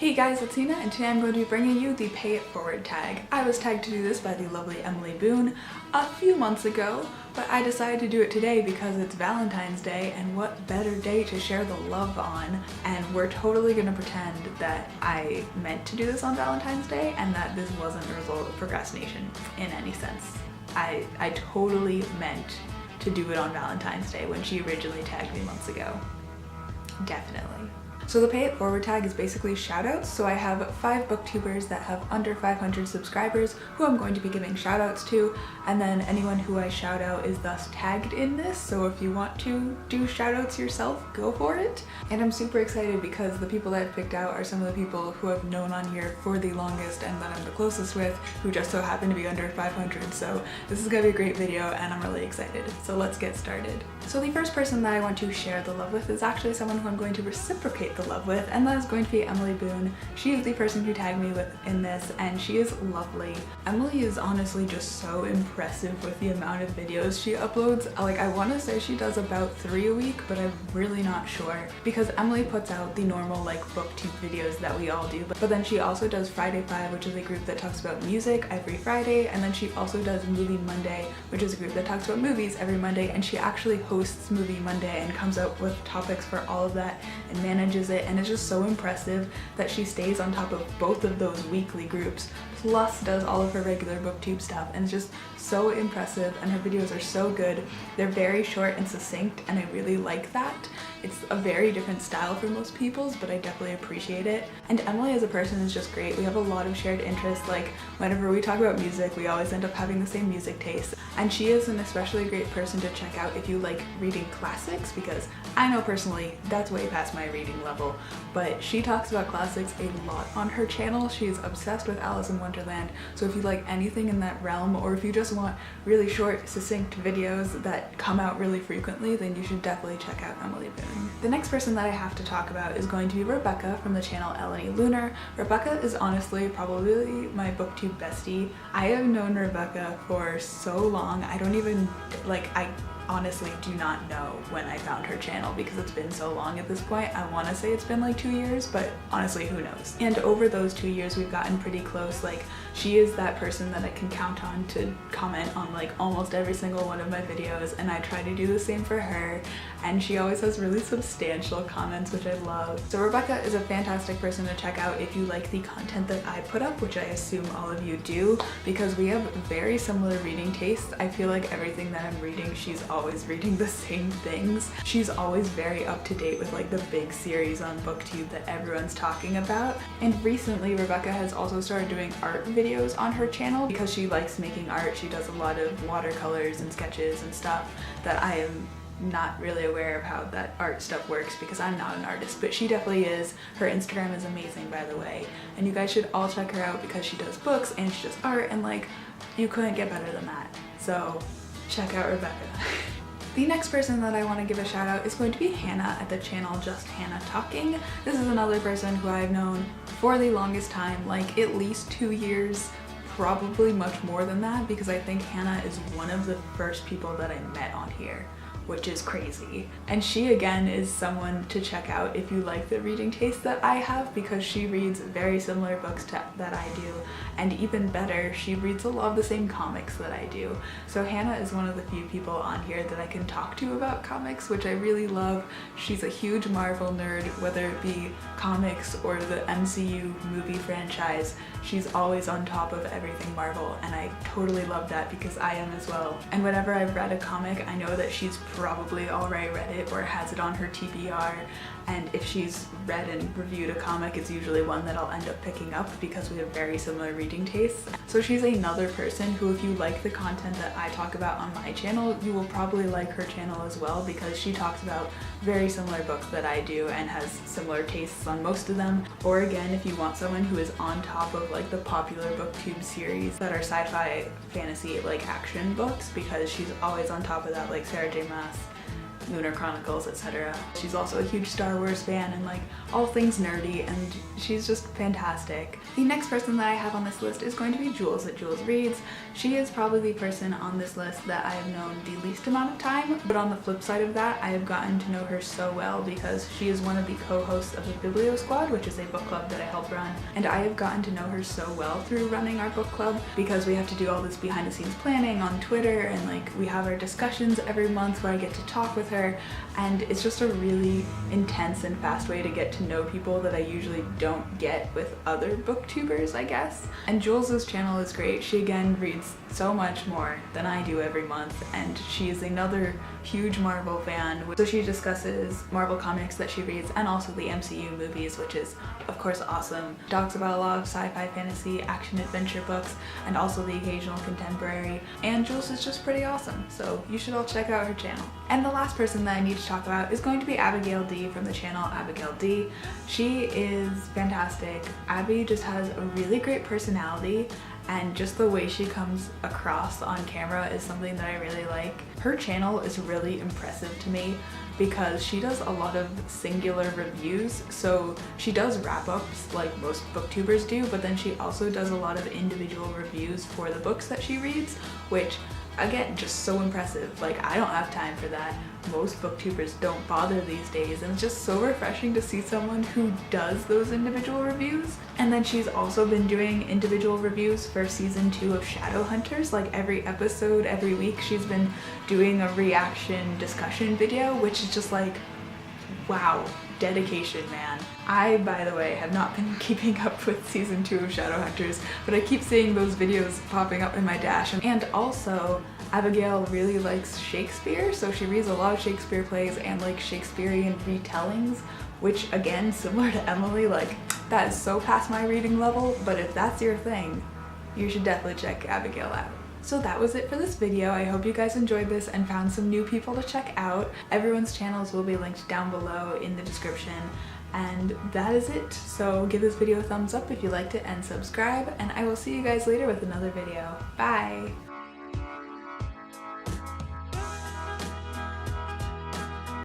Hey guys, it's Nina, and today I'm going to be bringing you the Pay It Forward tag. I was tagged to do this by the lovely Emily Boone a few months ago, but I decided to do it today because it's Valentine's Day, and what better day to share the love on. And we're totally gonna pretend that I meant to do this on Valentine's Day and that this wasn't a result of procrastination in any sense. I totally meant to do it on Valentine's Day when she originally tagged me months ago. Definitely. So the Pay It Forward tag is basically shoutouts. So I have 5 booktubers that have under 500 subscribers who I'm going to be giving shoutouts to, and then anyone who I shout out is thus tagged in this. So if you want to do shoutouts yourself, go for it. And I'm super excited because the people that I've picked out are some of the people who I've known on here for the longest and that I'm the closest with, who just so happen to be under 500. So this is gonna be a great video and I'm really excited. So let's get started. So the first person that I want to share the love with is actually someone who I'm going to reciprocate the love with, and that is going to be Emily Boone. She is the person who tagged me in this, and she is lovely. Emily is honestly just so impressive with the amount of videos she uploads. Like, I want to say she does about 3 a week, but I'm really not sure because Emily puts out the normal like booktube videos that we all do, but then she also does Friday 5, which is a group that talks about music every Friday, and then she also does Movie Monday, which is a group that talks about movies every Monday, and she actually hosts Movie Monday and comes up with topics for all of that and manages it, and it's just so impressive that she stays on top of both of those weekly groups, plus does all of her regular booktube stuff, and it's just so impressive, and her videos are so good. They're very short and succinct, and I really like that. It's a very different style for most people's, but I definitely appreciate it. And Emily as a person is just great. We have a lot of shared interests. Like, whenever we talk about music, we always end up having the same music taste. And she is an especially great person to check out if you like reading classics, because I know personally that's way past my reading level, but she talks about classics a lot on her channel. She's obsessed with Alice in Wonderland, so if you like anything in that realm, or if you just want really short, succinct videos that come out really frequently, then you should definitely check out Emily Boone. The next person that I have to talk about is going to be Rebecca from the channel Eleni Lunar. Rebecca is honestly probably my booktube bestie. I have known Rebecca for so long, I don't even, I honestly do not know when I found her channel because it's been so long at this point. I want to say it's been like 2 years, but honestly who knows. And over those 2 years we've gotten pretty close. Like, she is that person that I can count on to comment on like almost every single one of my videos, and I try to do the same for her, and she always has really substantial comments, which I love. So Rebecca is a fantastic person to check out if you like the content that I put up, which I assume all of you do, because we have very similar reading tastes. I feel like everything that I'm reading, she's always reading the same things. She's always very up to date with like the big series on booktube that everyone's talking about. And recently Rebecca has also started doing art videos on her channel because she likes making art. She does a lot of watercolors and sketches and stuff that I am not really aware of how that art stuff works because I'm not an artist, but she definitely is. Her Instagram is amazing, by the way, and you guys should all check her out because she does books and she does art, and like, you couldn't get better than that. So check out Rebecca. The next person that I want to give a shout out is going to be Hannah at the channel Just Hannah Talking. This is another person who I've known for the longest time, like at least 2 years, probably much more than that, because I think Hannah is one of the first people that I met on here, which is crazy. And she again is someone to check out if you like the reading taste that I have, because she reads very similar books that I do, and even better, she reads a lot of the same comics that I do. So Hannah is one of the few people on here that I can talk to about comics, which I really love. She's a huge Marvel nerd, whether it be comics or the MCU movie franchise. She's always on top of everything Marvel, and I totally love that because I am as well. And whenever I've read a comic, I know that she's probably already read it or has it on her TBR, and if she's read and reviewed a comic, it's usually one that I'll end up picking up because we have very similar reading tastes. So she's another person who, if you like the content that I talk about on my channel, you will probably like her channel as well, because she talks about very similar books that I do and has similar tastes on most of them. Or again, if you want someone who is on top of like the popular booktube series that are sci-fi, fantasy, like action books, because she's always on top of that, like Sarah J. Maas Lunar Chronicles, etc. She's also a huge Star Wars fan and like all things nerdy, and she's just fantastic. The next person that I have on this list is going to be Jules at Jules Reads. She is probably the person on this list that I have known the least amount of time, but on the flip side of that, I have gotten to know her so well because she is one of the co-hosts of the Biblio Squad, which is a book club that I help run, and I have gotten to know her so well through running our book club because we have to do all this behind the scenes planning on Twitter, and like we have our discussions every month where I get to talk with her, and it's just a really intense and fast way to get to know people that I usually don't get with other booktubers, I guess. And Jules's channel is great. She again reads so much more than I do every month, and she is another huge Marvel fan. So she discusses Marvel comics that she reads and also the MCU movies, which is of course awesome. Talks about a lot of sci-fi, fantasy, action, adventure books, and also the occasional contemporary. And Jules is just pretty awesome, so you should all check out her channel. And the last person that I need to talk about is going to be Abigail D from the channel Abigail D. She is fantastic. Abby just has a really great personality, and just the way she comes across on camera is something that I really like. Her channel is really impressive to me because she does a lot of singular reviews. So she does wrap-ups like most booktubers do, but then she also does a lot of individual reviews for the books that she reads, which again, just so impressive. Like, I don't have time for that. Most booktubers don't bother these days, and it's just so refreshing to see someone who does those individual reviews. And then she's also been doing individual reviews for season 2 of Shadowhunters. Like every episode, every week, she's been doing a reaction discussion video, which is just like, wow, dedication, man. I, by the way, have not been keeping up with season 2 of Shadowhunters, but I keep seeing those videos popping up in my dash. And also, Abigail really likes Shakespeare, so she reads a lot of Shakespeare plays and like Shakespearean retellings, which again, similar to Emily, like that is so past my reading level, but if that's your thing, you should definitely check Abigail out. So that was it for this video. I hope you guys enjoyed this and found some new people to check out. Everyone's channels will be linked down below in the description. And that is it. So give this video a thumbs up if you liked it and subscribe, and I will see you guys later with another video. Bye!